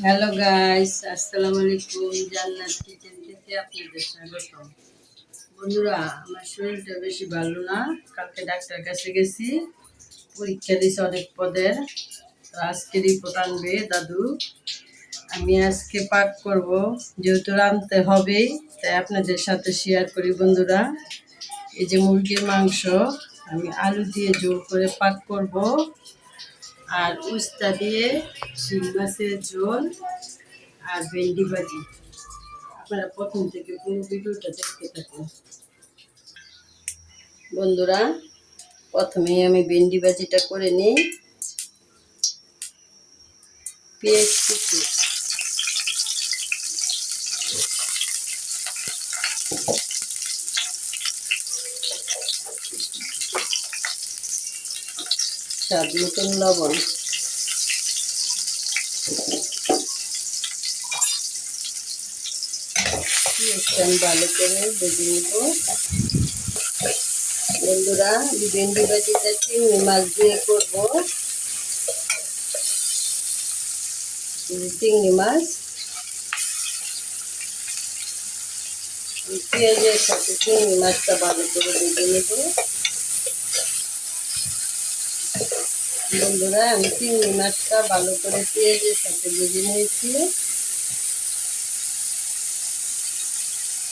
Hello guys, আসসালামু আলাইকুম। জান্নাত কিচেন থেকে আপনাদের স্বাগতম। বন্ধুরা, আমার শরীরটা বেশি ভালো না। কালকে ডাক্তার কাছে গেছি, পরীক্ষা দিয়েছে অনেক পদের। তো আজকে রিপোর্ট আনবে দাদু। আমি আজকে পাক করব, যেহেতু রাঁধতে হবেই, তাই আপনাদের সাথে শেয়ার করি। বন্ধুরা, এই যে মুরগির মাংস আমি আলু দিয়ে জোল করে পাক করব, আর উস্তা দিয়ে শিং মাছের ঝোল আর ভেন্ডি ভাজি। আপনারা প্রথম থেকে পুরো ভিডিওটা দেখতে থাকুন। বন্ধুরা, প্রথমেই আমি ভেন্ডি ভাজিটা করে নিই। পেঁয়াজ কুচি, স্বাদ মতন লবণ, পেঁয়াজটা আমি ভালো করে ভেজে নেব। বন্ধুরা, ভেন্ডি ভাজিটা চিংড়ি মাছ দিয়ে করবো। চিংড়ি মাছ পেঁয়াজের সাথে চিংড়ি মাছটা ভালো করে ভেজে নেব। বন্ধুরা, আমি চিংড়ি মাছটা ভালো করে পেঁয়াজের সাথে ভেজে নিয়েছি।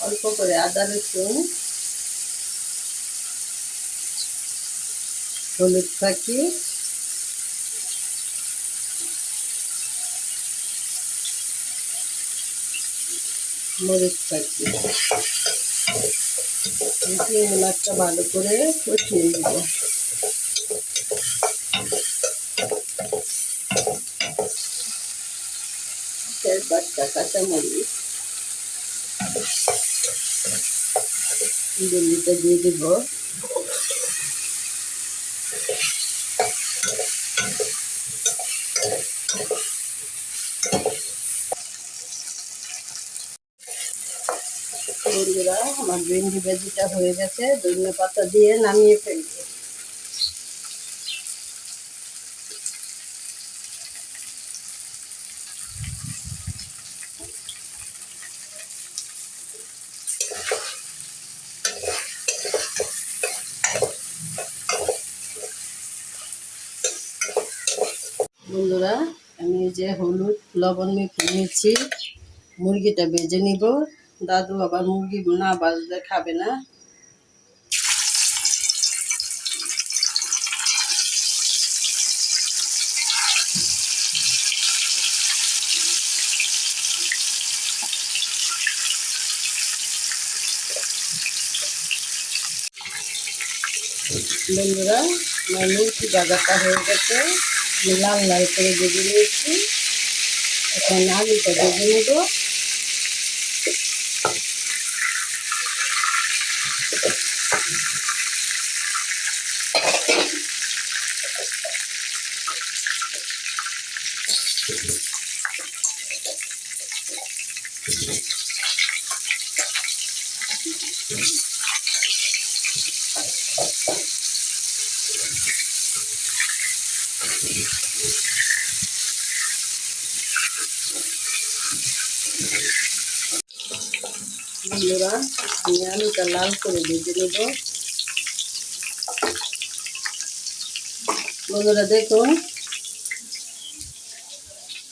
অল্প করে আদা রসুন, হলুদ পাখি, মরিচ পাখি, চিংড়ি মাছটা ভালো করে কষিয়ে নেব। তেজপাতা, কাঁচামরিচ, ভেন্ডিটা দিয়ে দেব। বন্ধুরা, আমার ভেন্ডি ভাজিটা হয়ে গেছে, ধনিয়া পাতা দিয়ে নামিয়ে ফেলবো। বন্ধুরা, আমি এই যে হলুদ লবণ মেখে নিয়েছি, মুরগিটা ভেজে নিব। দাদু আবার মুরগি না ভাজলে খাবে না। বন্ধুরা, আমার মুরগি ভাজাটা হয়ে গেছে, আমি লাল লাল করে ভেজে নিয়েছি। এখন আলুটা ভেজে নেব। বন্ধুরা, আমি আলুটা লাল করে ভেজে নেব। বন্ধুরা দেখুন,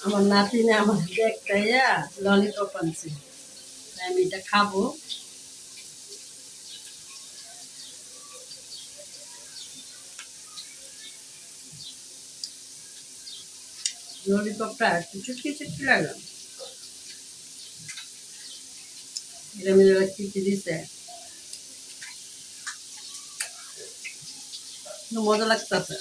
আমার নাতিনে আমার দেখটাইয়া ললিপপ আনছে, আমি এটা খাবো। ললিপপটা একটু চুটকি চুটকি লাগলাম, এটা মিলে কি কি দিছে, মজা লাগতেছে।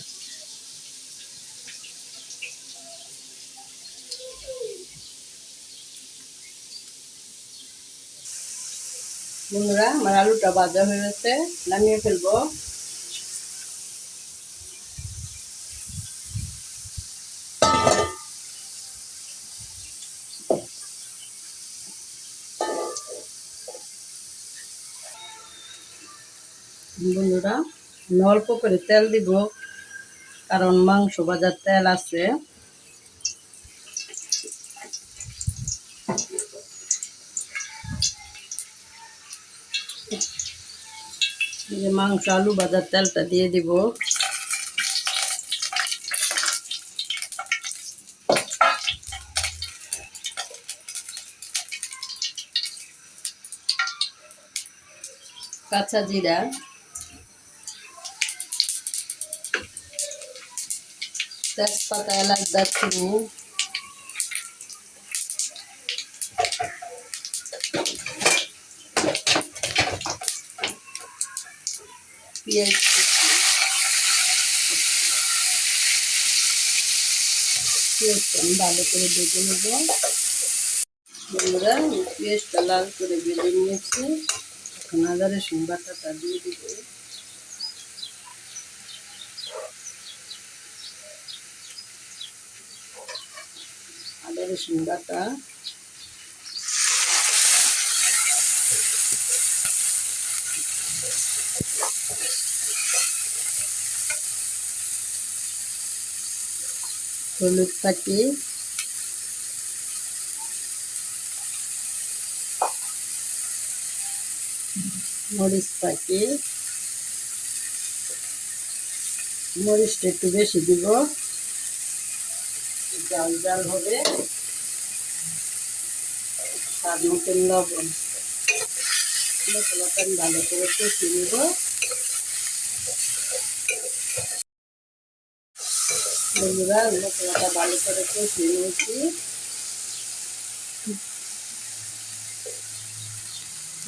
বন্ধুরা, আমার আলুটা ভাজা হয়ে গেছে, নামিয়ে ফেলবো। বন্ধুরা, আমি অল্প করে তেল দিব, কারণ মাংস ভাজার তেল আছে। যে মাংস আলু ভাজার তেলটা দিয়ে দিব। কাঁচা জিরা, তেজপাতা, এলাচ, দারচিনি, পেঁয়াজ কুচি, পেঁয়াজটা আমি ভালো করে ভেজে নেব। বন্ধুরা, পেঁয়াজটা লাল করে ভেজে নিয়েছি। এখন আদা রসুন বাটাটা দিয়ে দিব। আদা রসুন বাটা, হলুদ পাতি, মরিচ পাতি, মরিচটা একটু বেশি দিব, জাল জাল হবে। স্বাদ মতন লবণ। মশলাটা আমি ভালো করে কষিয়ে নেব। বন্ধুরা, মশলাটা ভালো করে কষিয়ে নিয়েছি।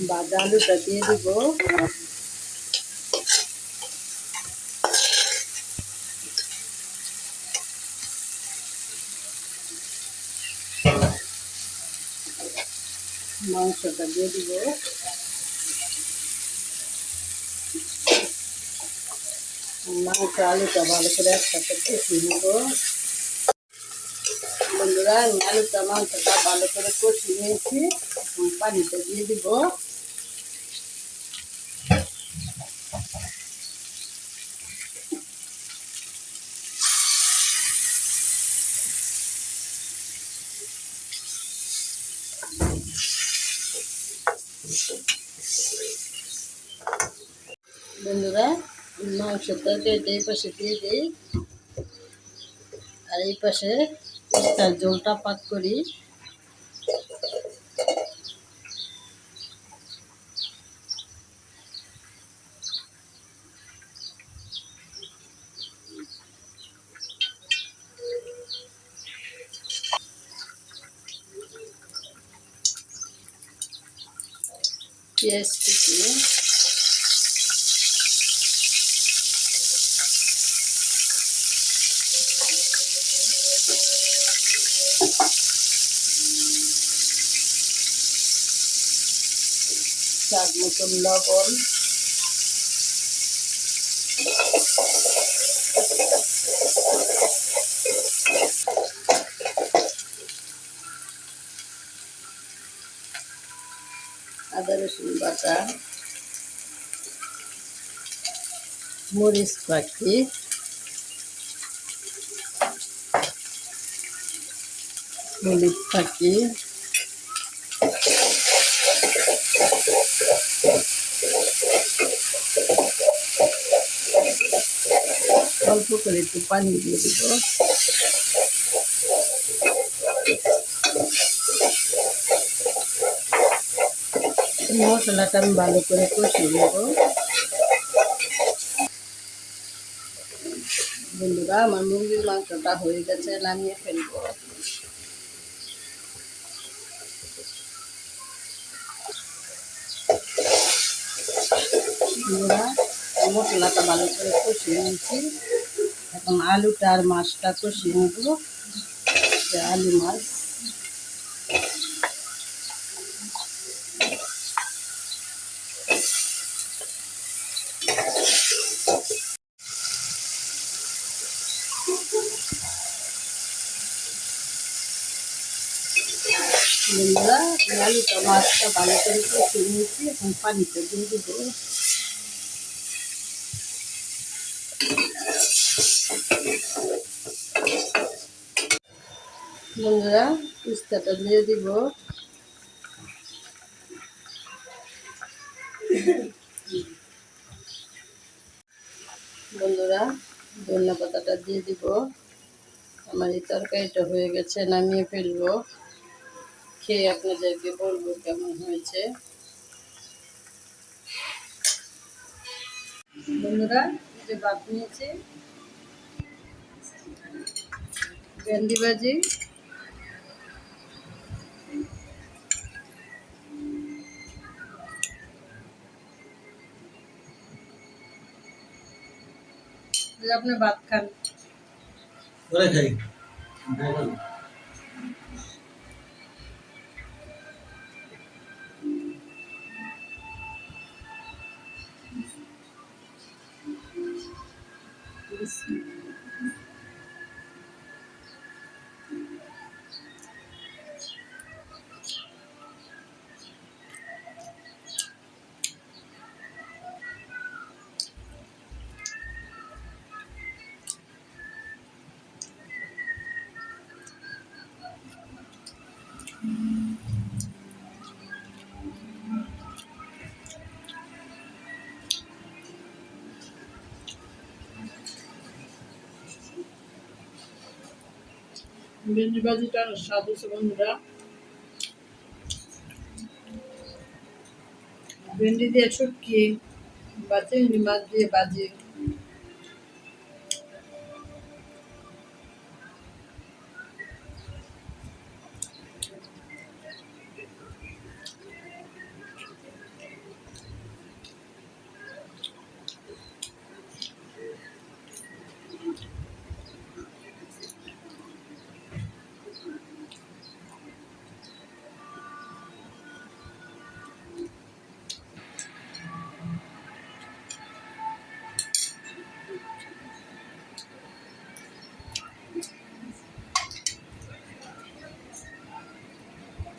ভাজা আলুটা দিয়ে দিব। মাংসটা দিয়ে দিব। মাংস আলুটা ভালো করে একসাথে কষিয়ে নেব। বন্ধুরা, আমি আলুটা মাংসটা ভালো করে কষিয়ে নিয়েছি। পানিটা দিয়ে দিব। বন্ধুরা, মাংসটা এই পাশে দিয়ে দিই, আর এই পাশে তার জলটা পাক করি। পেঁয়াজ কুচি, স্বাদ মতন লবণ, আদা রসুন বাটা, মরিচ পাখি, হলুদ পাখি, অল্প করে একটু পানি দিয়ে দিব। মশলাটা আমি ভালো করে কষিয়ে নেব। বন্ধুরা, আমার মুরগির মাংসটা হয়ে গেছে, নামিয়ে ফেলবো। বন্ধুরা, মশলাটা ভালো করে কষিয়ে নিয়েছি। এখন আলুটা আর মাছটা কষিয়ে নেব। আলু মাছ, বন্ধুরা, আলুটা মাছটা ভালো করে কষিয়ে নিয়েছি। এখন পানিটা দিয়ে দেবো। বন্ধুরা, উস্তাটা দিয়ে দিব। বন্ধুরা, ধনিয়া পাতাটা দিয়ে দিব। আমার এই তরকারিটা হয়ে গেছে, নামিয়ে ফেলবো। খেয়ে আপনাদেরকে বলবো কেমন হয়েছে। বন্ধুরা, যে ভাত নিয়েছি, ভেন্ডি ভাজি, আপনি ভাত খান। খাই। ভেন্ডি ভাজিটা স্বাদ হচ্ছে বন্ধুরা। ভেন্ডি দিয়ে শুটকি বা চিংড়ি মাছ দিয়ে ভাজি,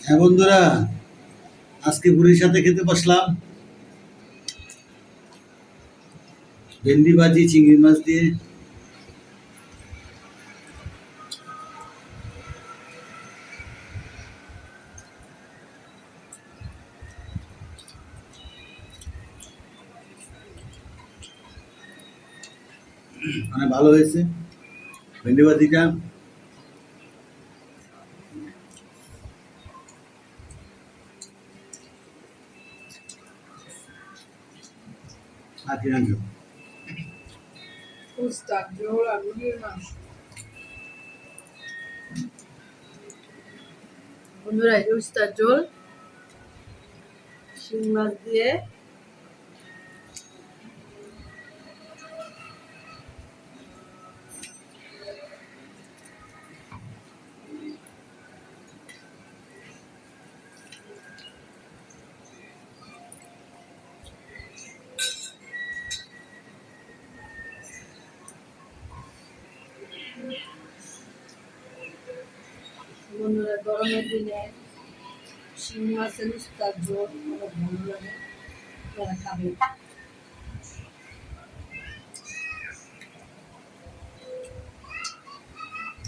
হ্যাঁ বন্ধুরা, আজকে বুড়ির সাথে খেতে বসলাম ভেন্ডি ভাজি চিংড়ি মাছ দিয়ে। মানে ভালো হয়েছে ভেন্ডি ভাজিটা। আর কি রাখবো? উস্তার ঝোল আর মুরগির মাংস। বন্ধুরা, এই উস্তার ঝোল শিং মাছ দিয়ে বন্ধুরা, গরমের দিনে শিং মাছের উস্তার ঝোল অনেক ভালো লাগে, তারা খাবে।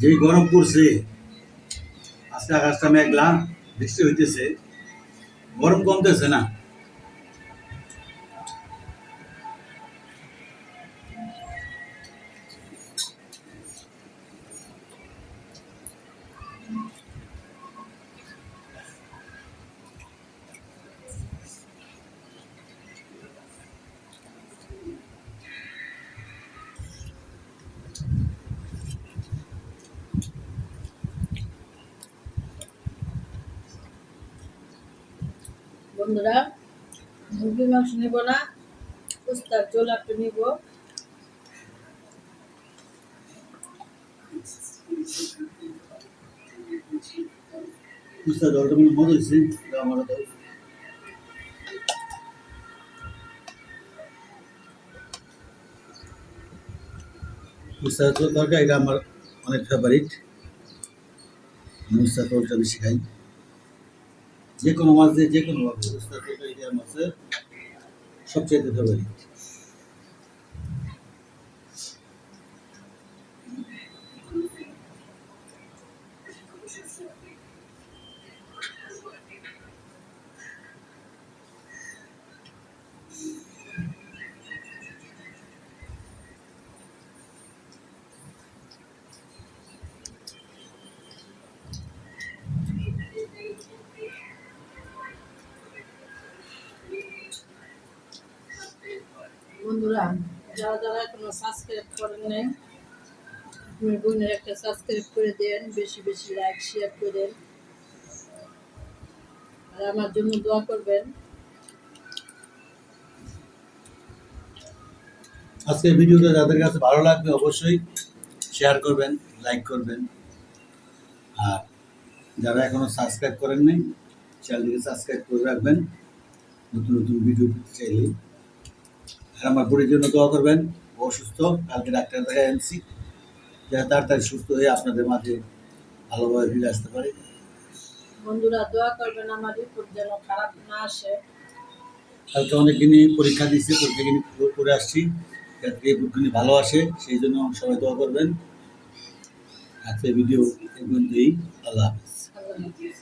যেই গরম পড়ছে, আজকে আকাশটা মেঘলা, বৃষ্টি হইতেছে, গরম কমতেছে না। বন্ধুরা, মুরগির মাংস নিব না, উস্তার ঝোল একটু নিব। উস্তাদ জলটা মনে মজা হয়েছে, আমার তো উস্তাদ তরকারিটা আমার অনেক ফেভারিট। আমি উস্তাদ তরকারিটা বেশি খাই, যে কোনো মাছ দিয়ে যে কোনো ভাবে উস্তাদ তরকারিটা আমার সবচেয়ে ফেভারিট। বন্ধুরা, যারা যারা এখনো সাবস্ক্রাইব করেন নাই, আপনার বোনের একটা সাবস্ক্রাইব করে দেন, বেশি বেশি লাইক শেয়ার করেন, আর আমার জন্য দোয়া করবেন। আজকের ভিডিওটা যাদের কাছে ভালো লাগবে অবশ্যই শেয়ার করবেন, লাইক করবেন। আর যারা এখনো সাবস্ক্রাইব করেন নাই চ্যানেলটিকে সাবস্ক্রাইব করে রাখবেন নতুন নতুন ভিডিও পেতে চাইলে। আর আমার বোনের জন্য দোয়া করবেন, ও অসুস্থ, কালকে ডাক্তার দেখায় আনছি, যাতে তাড়াতাড়ি সুস্থ হয়ে আপনাদের মাঝে ভালোভাবে ফিরে আসতে পারে। বন্ধুরা দোয়া করবেন আমার রিপোর্ট যেন খারাপ না আসে। কালকে অনেকদিনই পরীক্ষা দিচ্ছে, পরীক্ষা করে আসছি, যাতে রিপোর্টগুলি ভালো আসে সেই জন্য সবাই দোয়া করবেন। আজকের ভিডিও এই পর্যন্তই। আল্লাহ হাফেজ। আল্লাহ হাফেজ।